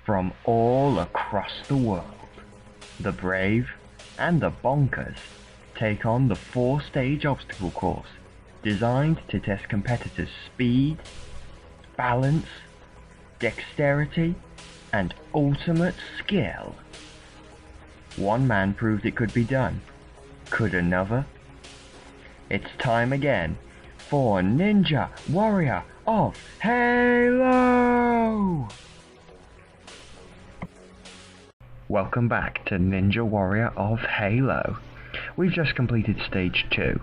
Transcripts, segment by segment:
From all across the world, the brave and the bonkers take on the 4-stage obstacle course designed to test competitors' speed, balance, dexterity, and ultimate skill. One man proved it could be done. Could another? It's time again for Ninja Warrior of Halo! Welcome back to Ninja Warrior of Halo. We've just completed stage 2.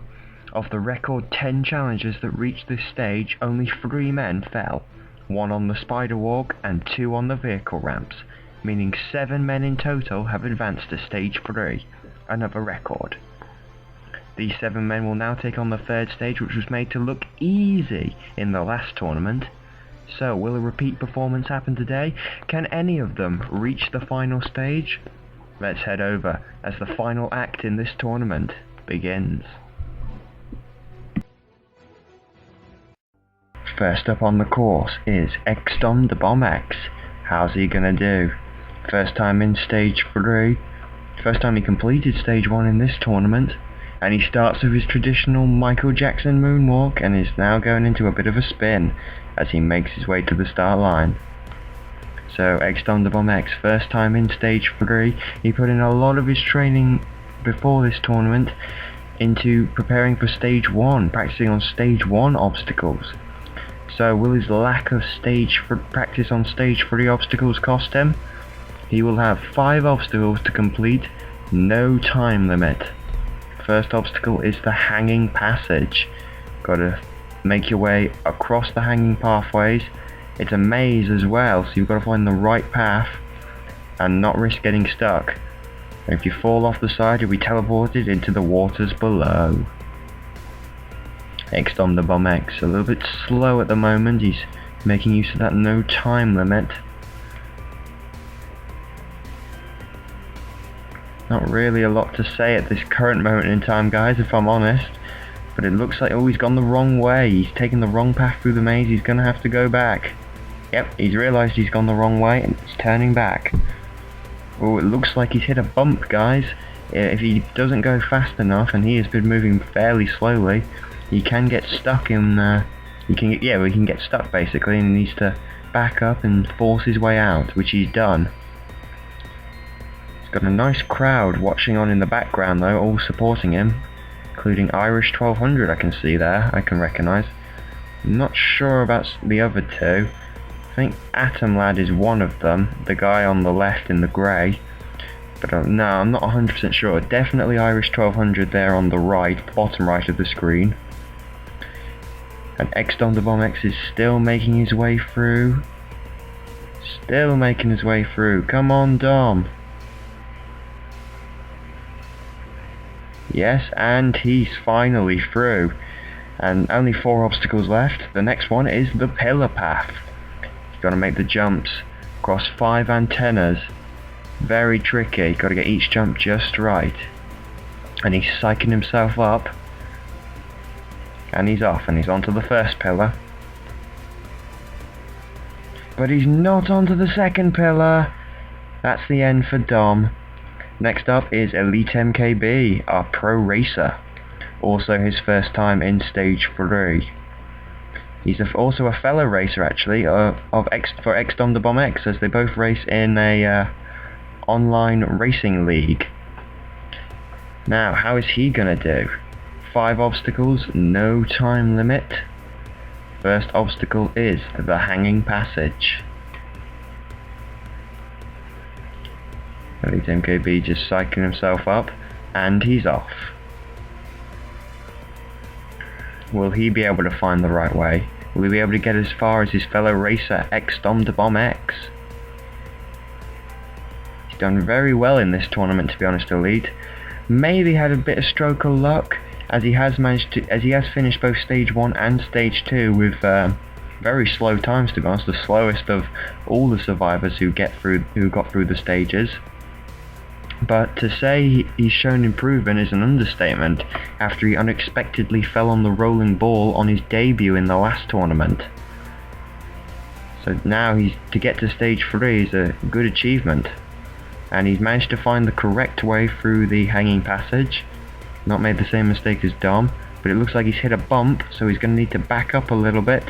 Of the record 10 challengers that reached this stage, only 3 men fell. 1 on the spider walk and 2 on the vehicle ramps, meaning 7 men in total have advanced to stage 3, another record. These 7 men will now take on the 3rd stage, which was made to look easy in the last tournament. So, will a repeat performance happen today? Can any of them reach the final stage? Let's head over as the final act in this tournament begins. First up on the course is XTom the Bombax. How's he gonna do? First time in stage 3. First time he completed stage 1 in this tournament. And he starts with his traditional Michael Jackson moonwalk and is now going into a bit of a spin as he makes his way to the start line. So XTom the Bombax, first time in stage 3, he put in a lot of his training before this tournament into preparing for stage 1, practicing on stage 1 obstacles. So will his lack of practice on stage 3 obstacles cost him? He will have 5 obstacles to complete, no time limit. First obstacle is the hanging passage. Gotta make your way across the hanging pathways. It's a maze as well, so you've got to find the right path and not risk getting stuck. And if you fall off the side, you'll be teleported into the waters below. XTom the Bombax, a little bit slow at the moment. He's making use of that no time limit. Not really a lot to say at this current moment in time, guys, if I'm honest. But it looks like, oh, he's gone the wrong way. He's taken the wrong path through the maze. He's going to have to go back. Yep, he's realised he's gone the wrong way and he's turning back. Oh, it looks like he's hit a bump, guys. If he doesn't go fast enough, and he has been moving fairly slowly, he can get stuck in, he can get stuck basically, and he needs to back up and force his way out, which he's done. Got a nice crowd watching on in the background though, all supporting him, including Irish 1200 I can see there, I can recognise. I'm not sure about the other 2. I think Atom Lad is one of them, the guy on the left in the grey. But no, I'm not 100% sure. Definitely Irish 1200 there on the right, the bottom right of the screen. And XTom the Bombax is still making his way through. Still making his way through. Come on, Dom. Yes, and he's finally through. And only 4 obstacles left. The next one is the pillar path. You've got to make the jumps across 5 antennas. Very tricky. Got to get each jump just right. And he's psyching himself up. And he's off, and he's onto the first pillar. But he's not onto the second pillar. That's the end for Dom. Next up is Elite MKB, our pro racer. Also his first time in stage 3. He's also a fellow racer actually for XTom the Bombax, as they both race in a online racing league. Now, how is he gonna do? 5 obstacles, no time limit. First obstacle is the hanging passage. Elite MKB just psyching himself up, and he's off. Will he be able to find the right way? Will he be able to get as far as his fellow racer, XTom the Bombax? He's done very well in this tournament, to be honest, Elite. Maybe had a bit of stroke of luck, as he has finished both stage 1 and stage 2 with very slow times, to be honest, the slowest of all the survivors who got through the stages. But to say he's shown improvement is an understatement after he unexpectedly fell on the rolling ball on his debut in the last tournament. So now to get to stage 3 is a good achievement. And he's managed to find the correct way through the hanging passage. Not made the same mistake as Dom, but it looks like he's hit a bump, so he's going to need to back up a little bit.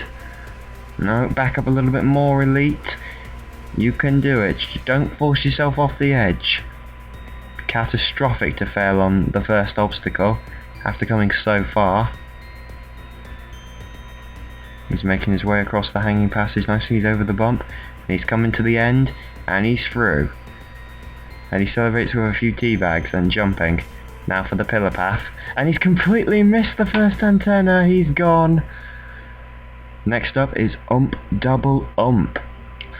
No, back up a little bit more, Elite. You can do it. Just don't force yourself off the edge. Catastrophic to fail on the first obstacle after coming so far. He's making his way across the hanging passage nicely. He's over the bump, and he's coming to the end, and he's through. And he celebrates with a few tea bags and jumping. Now for the pillar path, and he's completely missed the first antenna. He's gone. Next up is double ump.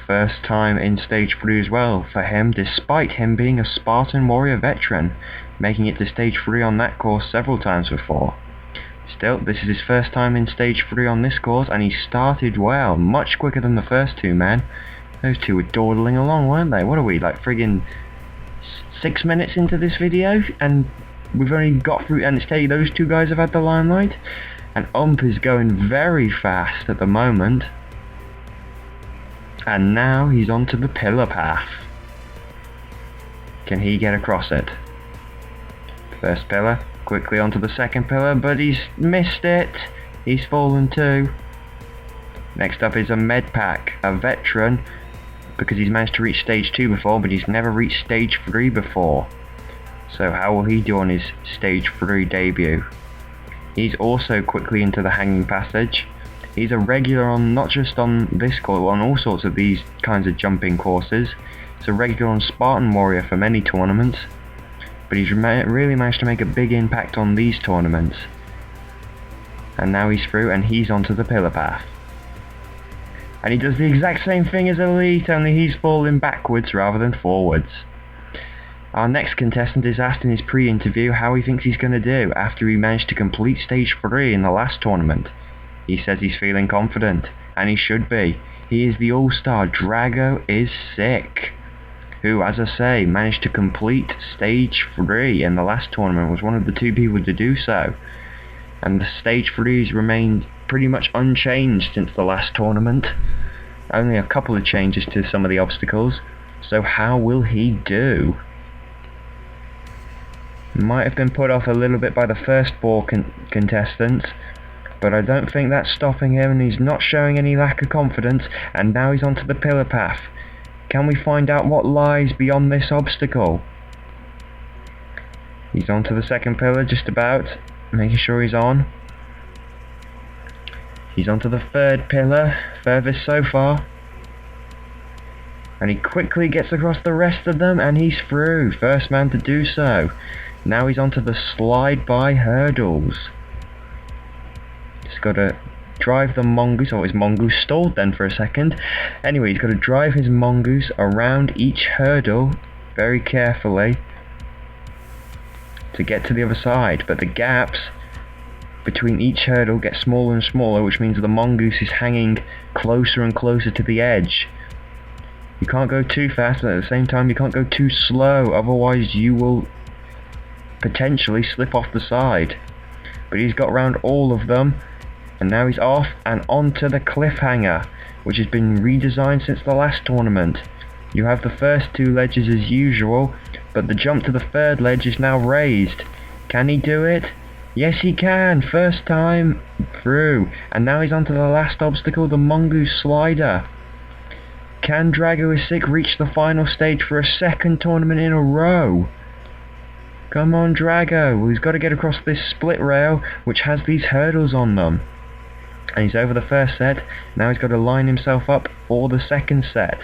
First time in stage 3 as well for him, despite him being a Spartan warrior veteran, making it to stage 3 on that course several times before. Still, this is his first time in stage 3 on this course, and he started well, much quicker than the first two men. Those two were dawdling along, weren't they? What are we, like friggin' 6 minutes into this video, and we've only got through, and it's telling you those two guys have had the limelight? And Ump is going very fast at the moment. And now he's onto the pillar path. Can he get across it? First pillar, quickly onto the second pillar, but he's missed it. He's fallen too. Next up is a med pack, a veteran, because he's managed to reach stage 2 before, but he's never reached stage 3 before. So how will he do on his stage 3 debut? He's also quickly into the hanging passage. He's a regular on, not just on this course, on all sorts of these kinds of jumping courses. He's a regular on Spartan Warrior for many tournaments, but he's really managed to make a big impact on these tournaments. And now he's through, and he's onto the pillar path. And he does the exact same thing as Elite, only he's falling backwards rather than forwards. Our next contestant is asked in his pre-interview how he thinks he's going to do after he managed to complete stage 3 in the last tournament. He says he's feeling confident, and he should be. He is the all-star Drago is SicK, who, as I say, managed to complete stage 3 in the last tournament, was one of the 2 people to do so. And the stage 3's remained pretty much unchanged since the last tournament. Only a couple of changes to some of the obstacles. So how will he do? Might have been put off a little bit by the first 4 contestants, but I don't think that's stopping him, and he's not showing any lack of confidence, and now he's onto the pillar path. Can we find out what lies beyond this obstacle? He's onto the second pillar just about, making sure he's on. He's onto the third pillar, furthest so far. And he quickly gets across the rest of them, and he's through. First man to do so. Now he's onto the slide by hurdles. Just got to drive the Mongoose. Oh, his Mongoose stalled then for a second. Anyway, he's got to drive his Mongoose around each hurdle very carefully to get to the other side. But the gaps between each hurdle get smaller and smaller, which means the Mongoose is hanging closer and closer to the edge. You can't go too fast, and at the same time you can't go too slow, otherwise you will potentially slip off the side. But he's got around all of them, and now he's off and onto the cliffhanger, which has been redesigned since the last tournament. You have the first 2 ledges as usual, but the jump to the third ledge is now raised. Can he do it? Yes, he can. First time through. And now he's onto the last obstacle, the Mongoose Slider. Can Drago is SicK reach the final stage for a second tournament in a row? Come on, Drago. Well, he's got to get across this split rail, which has these hurdles on them. And he's over the first set. Now he's got to line himself up for the second set,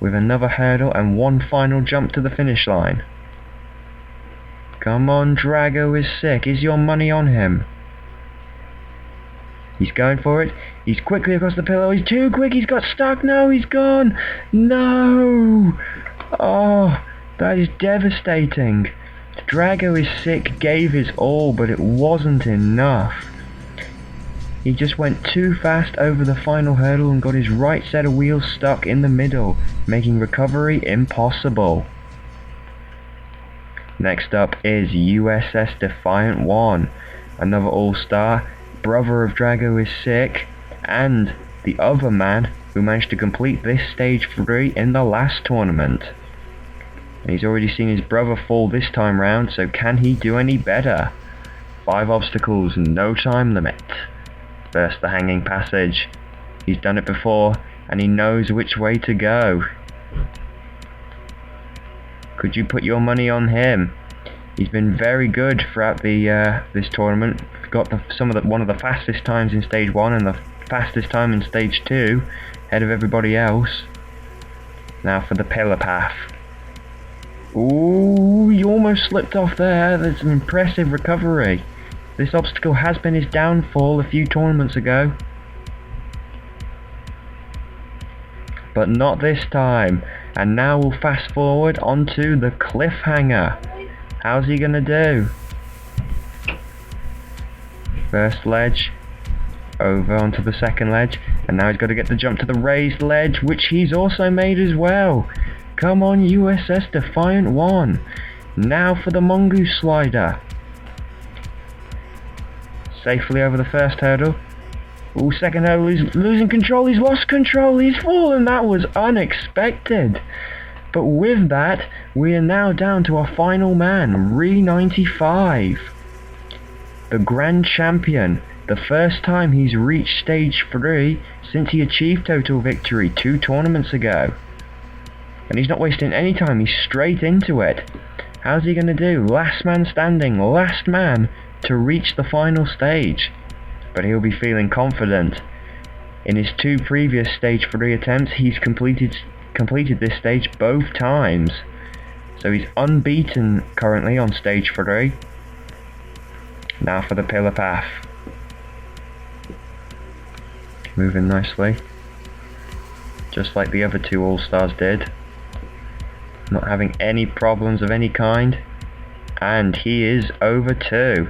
with another hurdle and one final jump to the finish line. Come on, Drago is SicK. Is your money on him? He's going for it. He's quickly across the pillar. He's too quick. He's got stuck. No, he's gone. No. Oh, that is devastating. Drago is SicK gave his all, but it wasn't enough. He just went too fast over the final hurdle and got his right set of wheels stuck in the middle, making recovery impossible. Next up is USS Defiant1, another all-star, brother of Drago is SicK, and the other man who managed to complete this stage 3 in the last tournament. And he's already seen his brother fall this time round, so can he do any better? 5 obstacles, no time limit. First, the hanging passage. He's done it before, and he knows which way to go. Could you put your money on him? He's been very good throughout this tournament. Got one of the fastest times in stage 1 and the fastest time in stage 2, ahead of everybody else. Now for the pillar path. Ooh, he almost slipped off there. That's an impressive recovery. This obstacle has been his downfall a few tournaments ago. But not this time. And now we'll fast forward onto the cliffhanger. How's he gonna do? First ledge, over onto the second ledge, and now he's got to get the jump to the raised ledge, which he's also made as well. Come on, USS Defiant1. Now for the Mongoose Slider. Safely over the first hurdle. Ooh, second hurdle, he's losing control, he's lost control, he's fallen. That was unexpected. But with that, we are now down to our final man, Re95. The Grand Champion. The first time he's reached stage 3 since he achieved total victory 2 tournaments ago. And he's not wasting any time, he's straight into it. How's he going to do? Last man standing, last man to reach the final stage. But he'll be feeling confident. In his 2 previous stage 3 attempts, he's completed this stage both times. So he's unbeaten currently on stage 3. Now for the pillar path. Moving nicely. Just like the other 2 All-Stars did. Not having any problems of any kind. And he is over 2.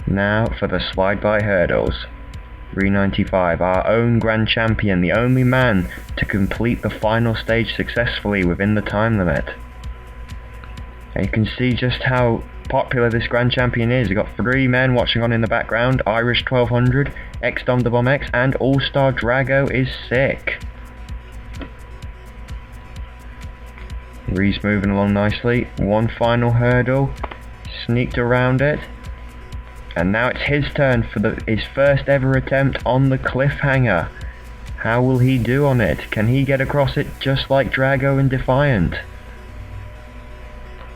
Now for the slide by hurdles. Re95, our own Grand Champion, the only man to complete the final stage successfully within the time limit. And you can see just how popular this Grand Champion is. We've got 3 men watching on in the background: Irish 1200, XTom the Bombax, and All-Star Drago is SicK. Ree's moving along nicely. One final hurdle, sneaked around it. And now it's his turn for his first ever attempt on the cliffhanger. How will he do on it? Can he get across it just like Drago and Defiant?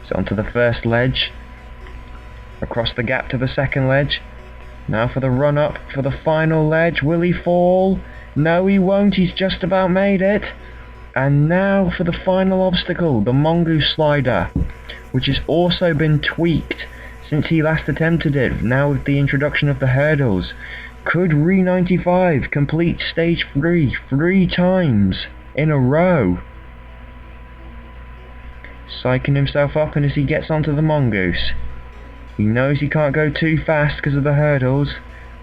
So onto the first ledge. Across the gap to the second ledge. Now for the run up for the final ledge. Will he fall? No, he won't. He's just about made it. And now for the final obstacle, the Mongoose Slider, which has also been tweaked since he last attempted it, now with the introduction of the hurdles. Could Re95 complete stage 3 3 times in a row? Psyching himself up, and as he gets onto the Mongoose, he knows he can't go too fast because of the hurdles.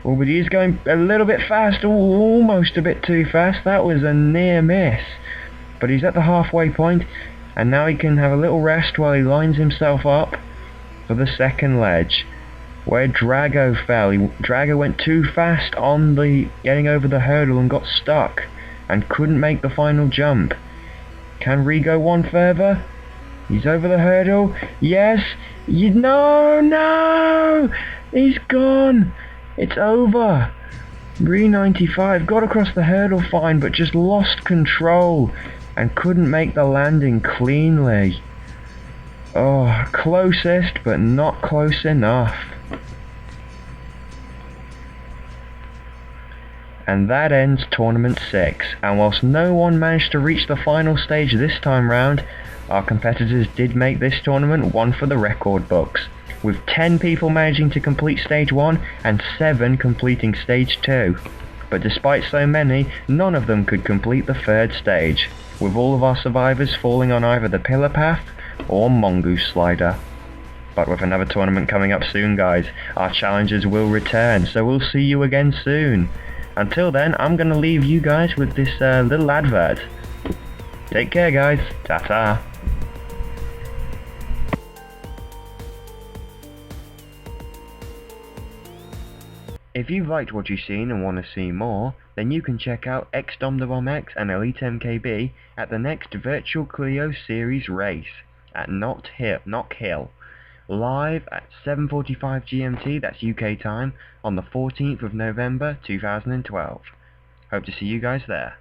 Oh, but he is going a little bit fast, almost a bit too fast. That was a near miss. But he's at the halfway point, and now he can have a little rest while he lines himself up for the second ledge, where Drago fell. Drago went too fast on the getting over the hurdle and got stuck and couldn't make the final jump. Can Ree go one further? He's over the hurdle. Yes. No! He's gone. It's over. Re95 got across the hurdle fine, but just lost control and couldn't make the landing cleanly. Oh, closest, but not close enough. And that ends Tournament 6, and whilst no one managed to reach the final stage this time round, our competitors did make this tournament one for the record books, with 10 people managing to complete Stage 1 and 7 completing Stage 2. But despite so many, none of them could complete the third stage, with all of our survivors falling on either the Pillar Path or Mongoose Slider. But with another tournament coming up soon, guys, our challengers will return, so we'll see you again soon. Until then, I'm going to leave you guys with this little advert. Take care, guys. Ta-ta. If you've liked what you've seen and want to see more, then you can check out XTom the Bombax and Elite MKB at the next Virtual Clio Series race at Knock Hill, live at 7:45 GMT, that's UK time, on the 14th of November 2012. Hope to see you guys there.